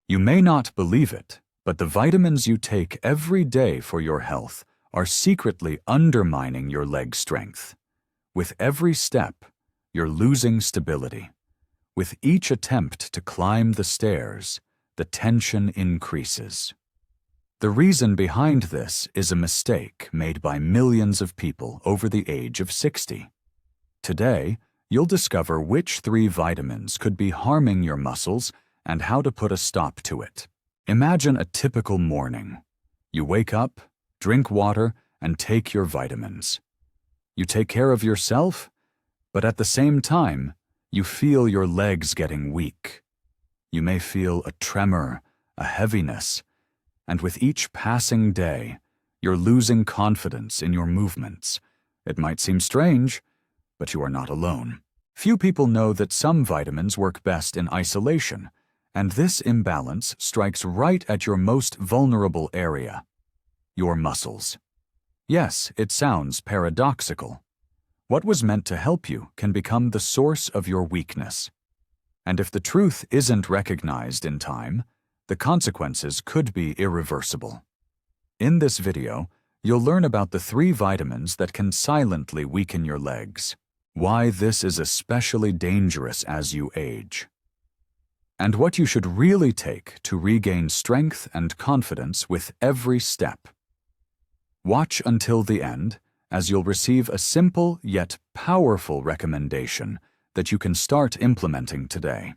You may not believe it, but the vitamins you take every day for your health are secretly undermining your leg strength. With every step, you're losing stability. With each attempt to climb the stairs, the tension increases. The reason behind this is a mistake made by millions of people over the age of 60. Today, you'll discover which 3 vitamins could be harming your muscles and how to put a stop to it. Imagine a typical morning. You wake up, drink water, and take your vitamins. You take care of yourself, but at the same time, you feel your legs getting weak. You may feel a tremor, a heaviness, and with each passing day, you're losing confidence in your movements. It might seem strange, but you are not alone. Few people know that some vitamins work best in isolation, and this imbalance strikes right at your most vulnerable area, your muscles. Yes, it sounds paradoxical. What was meant to help you can become the source of your weakness. And if the truth isn't recognized in time, the consequences could be irreversible. In this video, you'll learn about the 3 vitamins that can silently weaken your legs, why this is especially dangerous as you age, and what you should really take to regain strength and confidence with every step. Watch until the end, as you'll receive a simple yet powerful recommendation that you can start implementing today.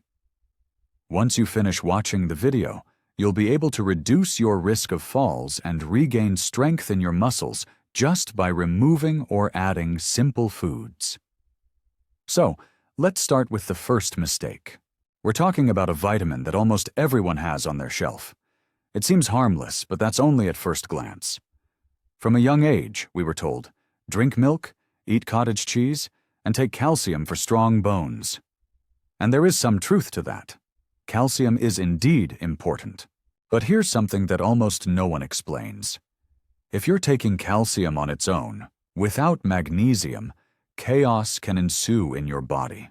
Once you finish watching the video, you'll be able to reduce your risk of falls and regain strength in your muscles just by removing or adding simple foods. So, let's start with the first mistake. We're talking about a vitamin that almost everyone has on their shelf. It seems harmless, but that's only at first glance. From a young age, we were told, drink milk, eat cottage cheese, and take calcium for strong bones. And there is some truth to that. Calcium is indeed important. But here's something that almost no one explains. If you're taking calcium on its own, without magnesium, chaos can ensue in your body.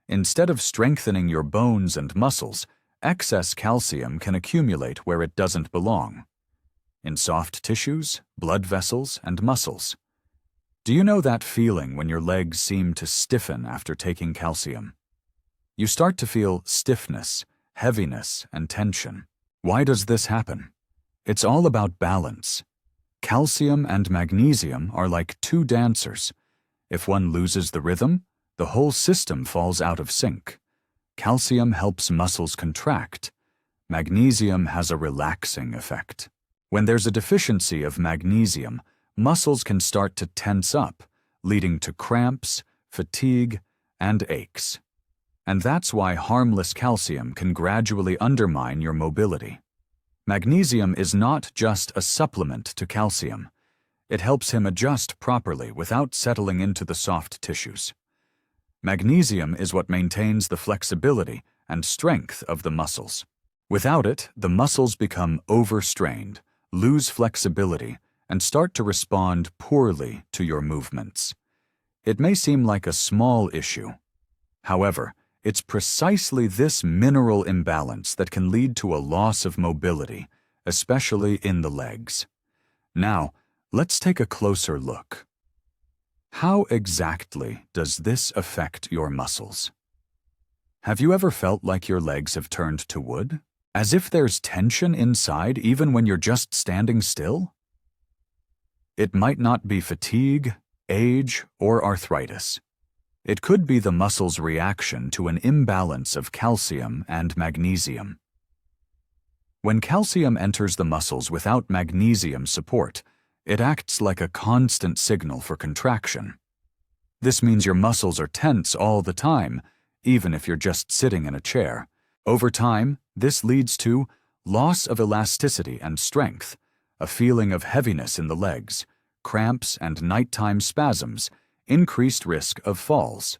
Instead of strengthening your bones and muscles, excess calcium can accumulate where it doesn't belong. In soft tissues, blood vessels, and muscles. Do you know that feeling when your legs seem to stiffen after taking calcium? You start to feel stiffness, heaviness, and tension. Why does this happen? It's all about balance. Calcium and magnesium are like 2 dancers. If one loses the rhythm, the whole system falls out of sync. Calcium helps muscles contract. Magnesium has a relaxing effect. When there's a deficiency of magnesium, muscles can start to tense up, leading to cramps, fatigue, and aches. And that's why harmless calcium can gradually undermine your mobility. Magnesium is not just a supplement to calcium. It helps him adjust properly without settling into the soft tissues. Magnesium is what maintains the flexibility and strength of the muscles. Without it, the muscles become overstrained, lose flexibility, and start to respond poorly to your movements. It may seem like a small issue. However, it's precisely this mineral imbalance that can lead to a loss of mobility, especially in the legs. Now, let's take a closer look. How exactly does this affect your muscles? Have you ever felt like your legs have turned to wood? As if there's tension inside even when you're just standing still? It might not be fatigue, age, or arthritis. It could be the muscle's reaction to an imbalance of calcium and magnesium. When calcium enters the muscles without magnesium support, it acts like a constant signal for contraction. This means your muscles are tense all the time, even if you're just sitting in a chair. Over time, this leads to loss of elasticity and strength, a feeling of heaviness in the legs, cramps and nighttime spasms, increased risk of falls.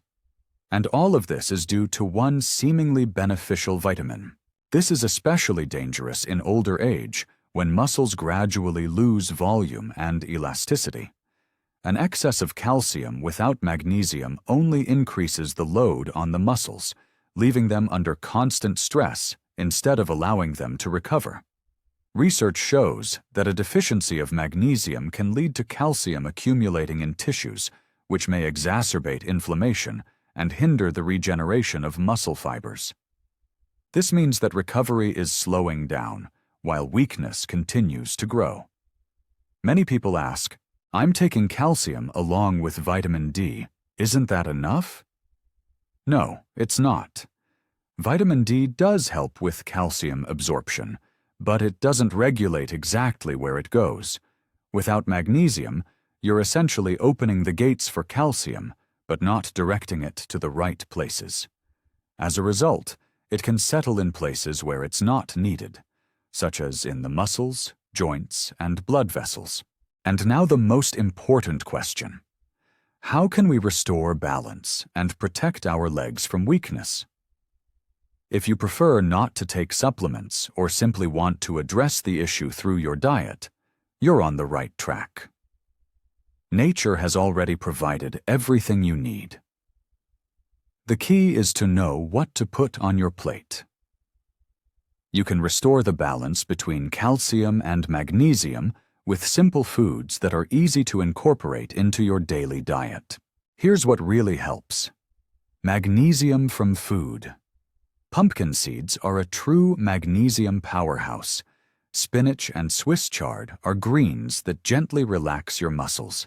And all of this is due to one seemingly beneficial vitamin. This is especially dangerous in older age, when muscles gradually lose volume and elasticity. An excess of calcium without magnesium only increases the load on the muscles, leaving them under constant stress instead of allowing them to recover. Research shows that a deficiency of magnesium can lead to calcium accumulating in tissues, which may exacerbate inflammation and hinder the regeneration of muscle fibers. This means that recovery is slowing down, while weakness continues to grow. Many people ask, "I'm taking calcium along with vitamin D. Isn't that enough?" No, it's not. Vitamin D does help with calcium absorption, but it doesn't regulate exactly where it goes. Without magnesium, you're essentially opening the gates for calcium, but not directing it to the right places. As a result, it can settle in places where it's not needed, such as in the muscles, joints, and blood vessels. And now the most important question. How can we restore balance and protect our legs from weakness? If you prefer not to take supplements or simply want to address the issue through your diet, you're on the right track. Nature has already provided everything you need. The key is to know what to put on your plate. You can restore the balance between calcium and magnesium with simple foods that are easy to incorporate into your daily diet. Here's what really helps. Magnesium from food. Pumpkin seeds are a true magnesium powerhouse. Spinach and Swiss chard are greens that gently relax your muscles.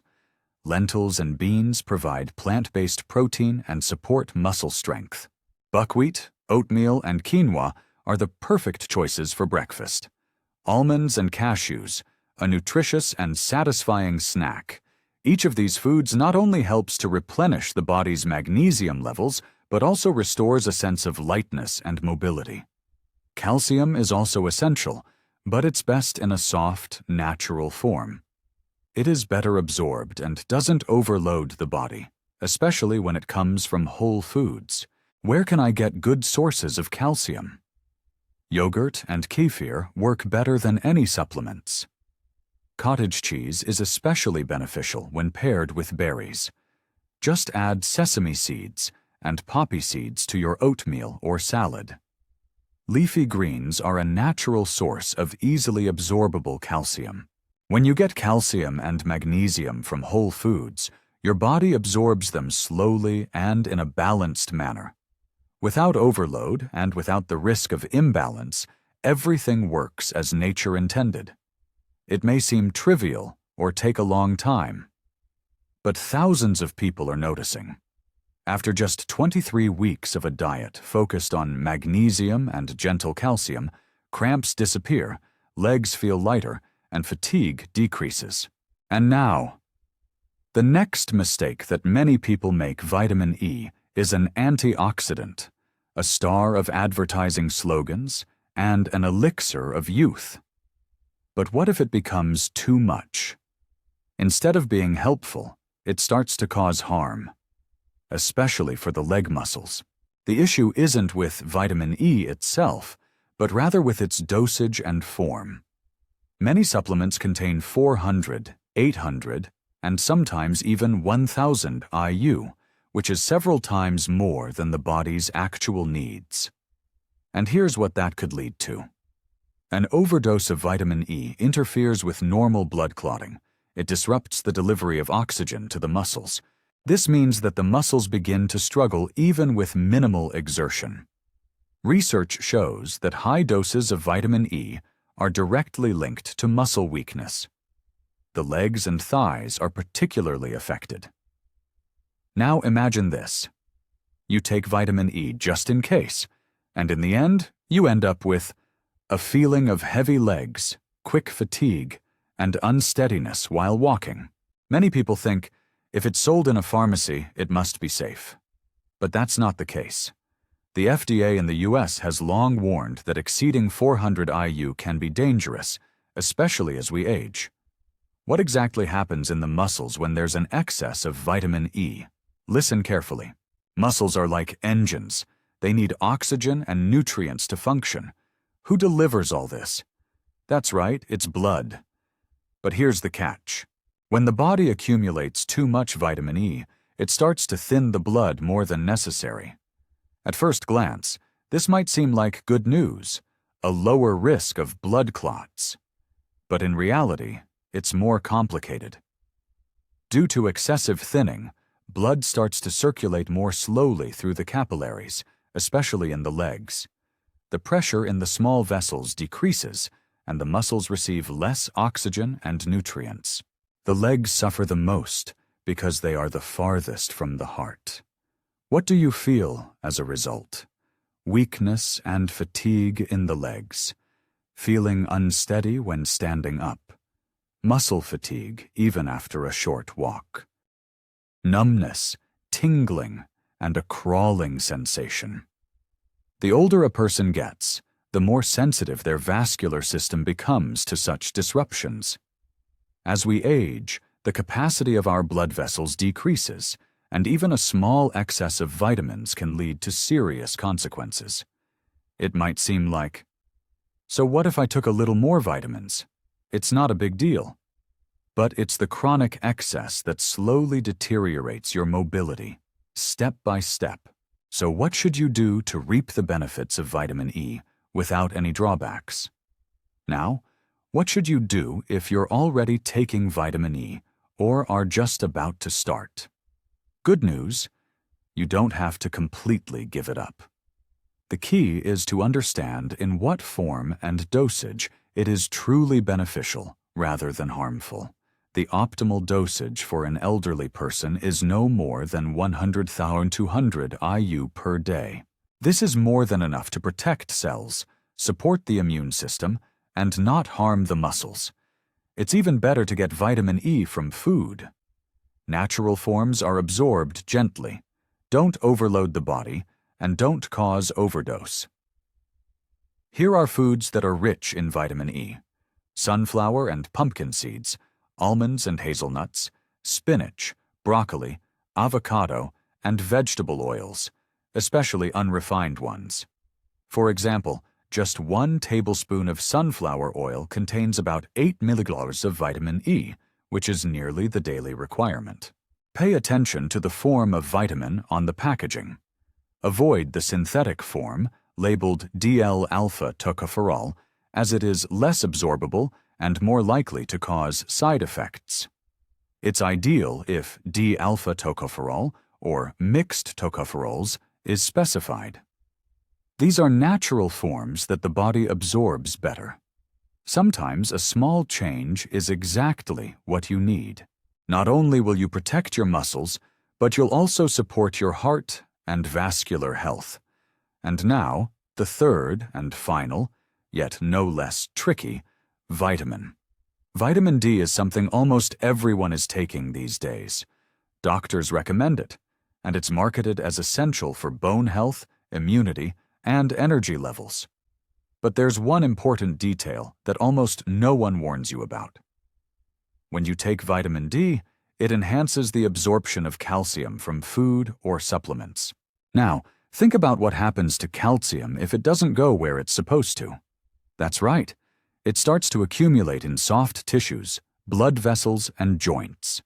Lentils and beans provide plant-based protein and support muscle strength. Buckwheat, oatmeal, and quinoa are the perfect choices for breakfast. Almonds and cashews, a nutritious and satisfying snack. Each of these foods not only helps to replenish the body's magnesium levels, but also restores a sense of lightness and mobility. Calcium is also essential, but it's best in a soft, natural form. It is better absorbed and doesn't overload the body, especially when it comes from whole foods. Where can I get good sources of calcium? Yogurt and kefir work better than any supplements. Cottage cheese is especially beneficial when paired with berries. Just add sesame seeds and poppy seeds to your oatmeal or salad. Leafy greens are a natural source of easily absorbable calcium. When you get calcium and magnesium from whole foods, your body absorbs them slowly and in a balanced manner. Without overload and without the risk of imbalance, everything works as nature intended. It may seem trivial or take a long time, but thousands of people are noticing. After just 23 weeks of a diet focused on magnesium and gentle calcium, cramps disappear, legs feel lighter, and fatigue decreases. And now, the next mistake that many people make: vitamin E is an antioxidant, a star of advertising slogans, and an elixir of youth. But what if it becomes too much? Instead of being helpful, it starts to cause harm, especially for the leg muscles. The issue isn't with vitamin E itself, but rather with its dosage and form. Many supplements contain 400, 800, and sometimes even 1,000 IU, which is several times more than the body's actual needs. And here's what that could lead to. An overdose of vitamin E interferes with normal blood clotting. It disrupts the delivery of oxygen to the muscles. This means that the muscles begin to struggle even with minimal exertion. Research shows that high doses of vitamin E are directly linked to muscle weakness. The legs and thighs are particularly affected. Now imagine this. You take vitamin E just in case, and in the end, you end up with a feeling of heavy legs, quick fatigue, and unsteadiness while walking. Many people think, if it's sold in a pharmacy, it must be safe. But that's not the case. The FDA in the US has long warned that exceeding 400 IU can be dangerous, especially as we age. What exactly happens in the muscles when there's an excess of vitamin E? Listen carefully. Muscles are like engines. They need oxygen and nutrients to function. Who delivers all this? That's right, it's blood. But here's the catch. When the body accumulates too much vitamin E, it starts to thin the blood more than necessary. At first glance, this might seem like good news, a lower risk of blood clots. But in reality, it's more complicated. Due to excessive thinning, blood starts to circulate more slowly through the capillaries, especially in the legs. The pressure in the small vessels decreases, and the muscles receive less oxygen and nutrients. The legs suffer the most because they are the farthest from the heart. What do you feel as a result? Weakness and fatigue in the legs, feeling unsteady when standing up, muscle fatigue even after a short walk, numbness, tingling, and a crawling sensation. The older a person gets, the more sensitive their vascular system becomes to such disruptions. As we age, the capacity of our blood vessels decreases, and even a small excess of vitamins can lead to serious consequences. It might seem like, so what if I took a little more vitamins? It's not a big deal. But it's the chronic excess that slowly deteriorates your mobility, step by step. So what should you do to reap the benefits of vitamin E without any drawbacks? Now, what should you do if you're already taking vitamin E or are just about to start? Good news, you don't have to completely give it up. The key is to understand in what form and dosage it is truly beneficial rather than harmful. The optimal dosage for an elderly person is no more than 100,200 IU per day. This is more than enough to protect cells, support the immune system, and not harm the muscles. It's even better to get vitamin E from food. Natural forms are absorbed gently. Don't overload the body, and don't cause overdose. Here are foods that are rich in vitamin E: sunflower and pumpkin seeds, almonds and hazelnuts, spinach, broccoli, avocado, and vegetable oils, especially unrefined ones. For example, just 1 tablespoon of sunflower oil contains about 8 milligrams of vitamin E, which is nearly the daily requirement. Pay attention to the form of vitamin on the packaging. Avoid the synthetic form, labeled DL-alpha tocopherol, as it is less absorbable and more likely to cause side effects. It's ideal if D-alpha tocopherol, or mixed tocopherols, is specified. These are natural forms that the body absorbs better. Sometimes a small change is exactly what you need. Not only will you protect your muscles, but you'll also support your heart and vascular health. And now, the third and final, yet no less tricky, vitamin. Vitamin D is something almost everyone is taking these days. Doctors recommend it, and it's marketed as essential for bone health, immunity, and energy levels. But there's one important detail that almost no one warns you about. When you take vitamin D, it enhances the absorption of calcium from food or supplements. Now, think about what happens to calcium if it doesn't go where it's supposed to. That's right. It starts to accumulate in soft tissues, blood vessels, and joints.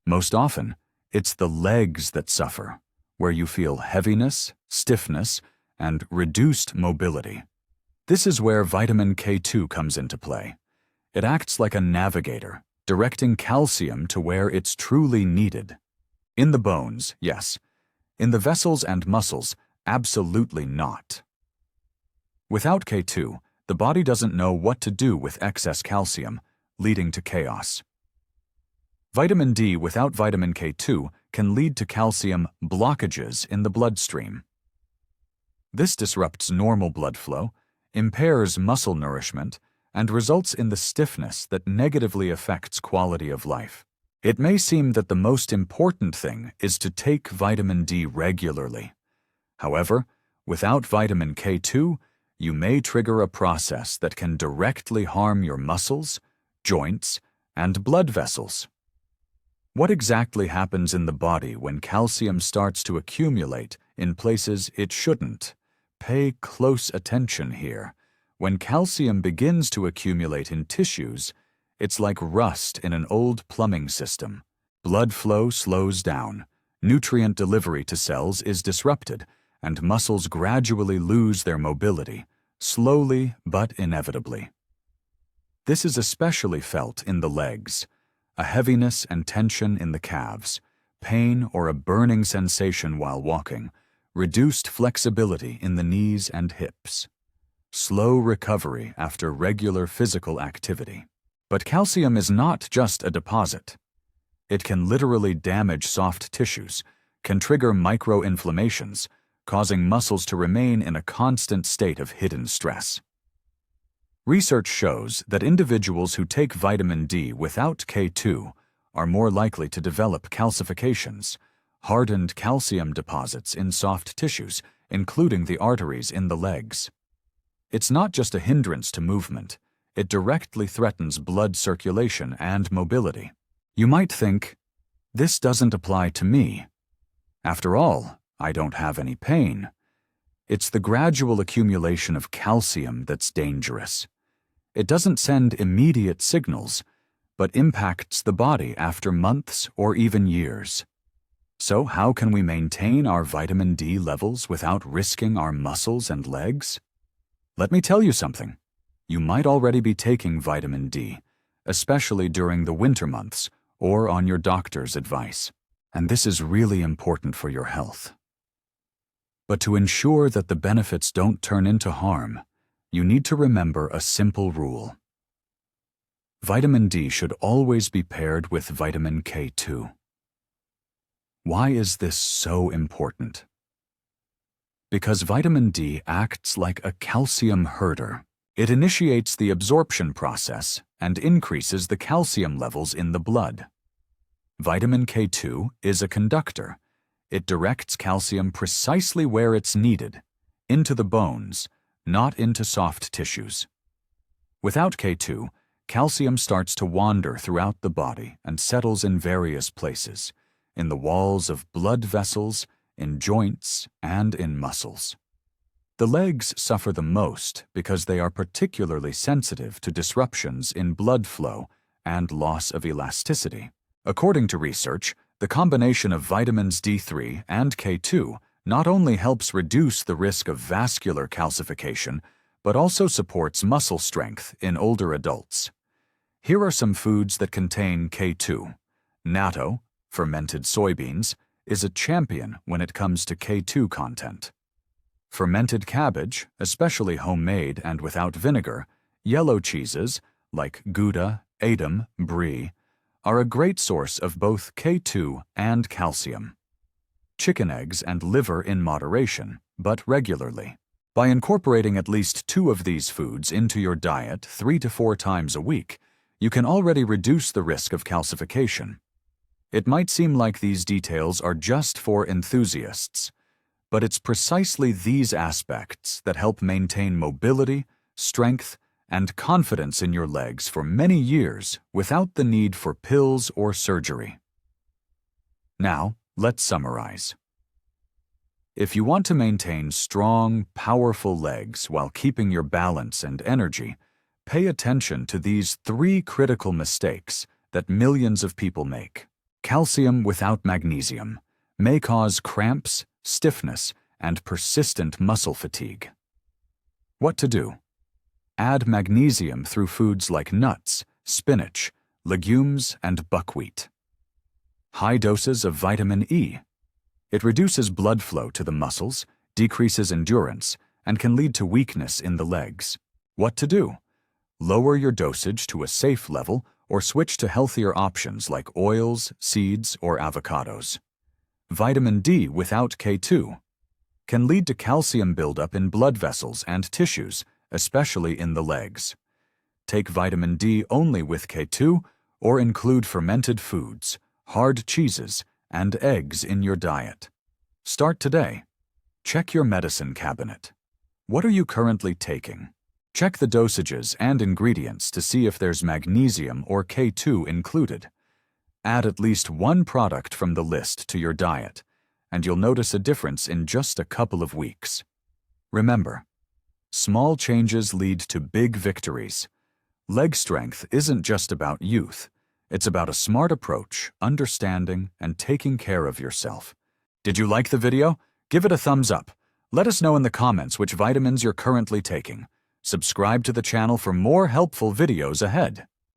Most often, it's the legs that suffer, where you feel heaviness, stiffness, and reduced mobility. This is where vitamin K2 comes into play. It acts like a navigator, directing calcium to where it's truly needed. In the bones, yes. In the vessels and muscles, absolutely not. Without K2, the body doesn't know what to do with excess calcium, leading to chaos. Vitamin D without vitamin K2 can lead to calcium blockages in the bloodstream. This disrupts normal blood flow, impairs muscle nourishment, and results in the stiffness that negatively affects quality of life. It may seem that the most important thing is to take vitamin D regularly. However, without vitamin K2, you may trigger a process that can directly harm your muscles, joints, and blood vessels. What exactly happens in the body when calcium starts to accumulate in places it shouldn't? Pay close attention here. When calcium begins to accumulate in tissues, it's like rust in an old plumbing system. Blood flow slows down, nutrient delivery to cells is disrupted, and muscles gradually lose their mobility, slowly but inevitably. This is especially felt in the legs, a heaviness and tension in the calves, pain or a burning sensation while walking, reduced flexibility in the knees and hips, slow recovery after regular physical activity. But calcium is not just a deposit. It can literally damage soft tissues, can trigger microinflammations, causing muscles to remain in a constant state of hidden stress. Research shows that individuals who take vitamin D without K2 are more likely to develop calcifications, hardened calcium deposits in soft tissues, including the arteries in the legs. It's not just a hindrance to movement, it directly threatens blood circulation and mobility. You might think, this doesn't apply to me. After all, I don't have any pain. It's the gradual accumulation of calcium that's dangerous. It doesn't send immediate signals, but impacts the body after months or even years. So how can we maintain our vitamin D levels without risking our muscles and legs? Let me tell you something. You might already be taking vitamin D, especially during the winter months or on your doctor's advice. And this is really important for your health. But to ensure that the benefits don't turn into harm, you need to remember a simple rule. Vitamin D should always be paired with vitamin K2. Why is this so important? Because vitamin D acts like a calcium herder. It initiates the absorption process and increases the calcium levels in the blood. Vitamin K2 is a conductor. It directs calcium precisely where it's needed, into the bones, not into soft tissues. Without K2, calcium starts to wander throughout the body and settles in various places, in the walls of blood vessels, in joints, and in muscles. The legs suffer the most because they are particularly sensitive to disruptions in blood flow and loss of elasticity. According to research, the combination of vitamins D3 and K2 not only helps reduce the risk of vascular calcification, but also supports muscle strength in older adults. Here are some foods that contain K2. Natto, fermented soybeans, is a champion when it comes to K2 content. Fermented cabbage, especially homemade and without vinegar, yellow cheeses like Gouda, Edam, Brie, are a great source of both K2 and calcium. Chicken eggs and liver in moderation, but regularly. By incorporating at least 2 of these foods into your diet 3 to 4 times a week, you can already reduce the risk of calcification. It might seem like these details are just for enthusiasts, but it's precisely these aspects that help maintain mobility, strength, and confidence in your legs for many years without the need for pills or surgery. Now, let's summarize. If you want to maintain strong, powerful legs while keeping your balance and energy, pay attention to these 3 critical mistakes that millions of people make. Calcium without magnesium may cause cramps, stiffness, and persistent muscle fatigue. What to do? Add magnesium through foods like nuts, spinach, legumes, and buckwheat. High doses of vitamin E. It reduces blood flow to the muscles, decreases endurance, and can lead to weakness in the legs. What to do? Lower your dosage to a safe level or switch to healthier options like oils, seeds, or avocados. Vitamin D without K2 can lead to calcium buildup in blood vessels and tissues, especially in the legs. Take vitamin D only with K2 or include fermented foods, hard cheeses, and eggs in your diet. Start today. Check your medicine cabinet. What are you currently taking? Check the dosages and ingredients to see if there's magnesium or K2 included. Add at least 1 product from the list to your diet, and you'll notice a difference in just a couple of weeks. Remember, small changes lead to big victories. Leg strength isn't just about youth. It's about a smart approach, understanding, and taking care of yourself. Did you like the video? Give it a thumbs up. Let us know in the comments which vitamins you're currently taking. Subscribe to the channel for more helpful videos ahead.